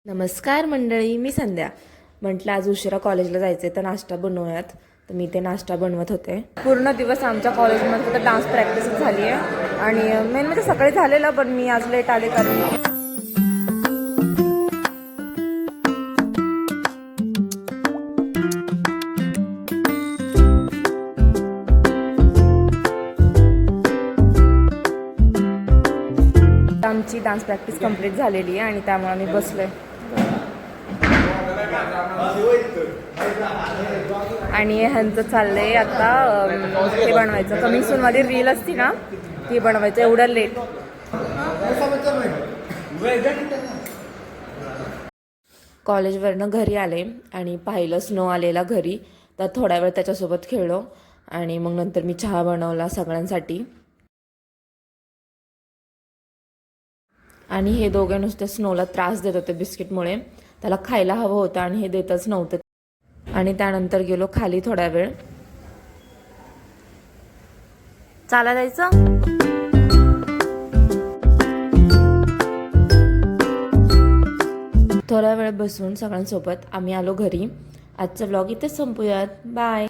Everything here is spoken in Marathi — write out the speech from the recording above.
नमस्कार मंडळी, मी संध्या. म्हटलं आज उशिरा कॉलेजला जायचे तर नाश्ता बनवूयात. तर मी ते नाश्ता बनवत होते. पूर्ण दिवस आमच्या कॉलेजमध्ये तर डान्स प्रॅक्टिस झाली आहे आणि मेन म्हणजे सकाळी झालेलं, पण मी आज लेट आले कारण आमची डान्स प्रॅक्टिस कंप्लीट झालेली आहे आणि त्यामुळे आम्ही बसलोय. आणि ह्यांचं चाललंय आता हे बनवायचं. कमिंग सून मध्ये रील असती ना, ती बनवायचं. एवढं लेट. कॉलेजवरनं घरी आले आणि पाहिलं स्नो आलेला घरी. तर थोडा वेळ त्याच्यासोबत खेळलो आणि मग नंतर मी चहा बनवला सगळ्यांसाठी. आणि हे दोघे नुसते स्नोला त्रास देत होते बिस्किटमुळे. त्याला खायला हवं होतं आणि हे देतच नव्हतं. आणि त्यानंतर गेलो खाली थोडा वेळ. चाला जायचं. थोडा वेळ बसून सगळ्यांसोबत आम्ही आलो घरी. आजचा व्लॉग इथेच संपूयात. बाय.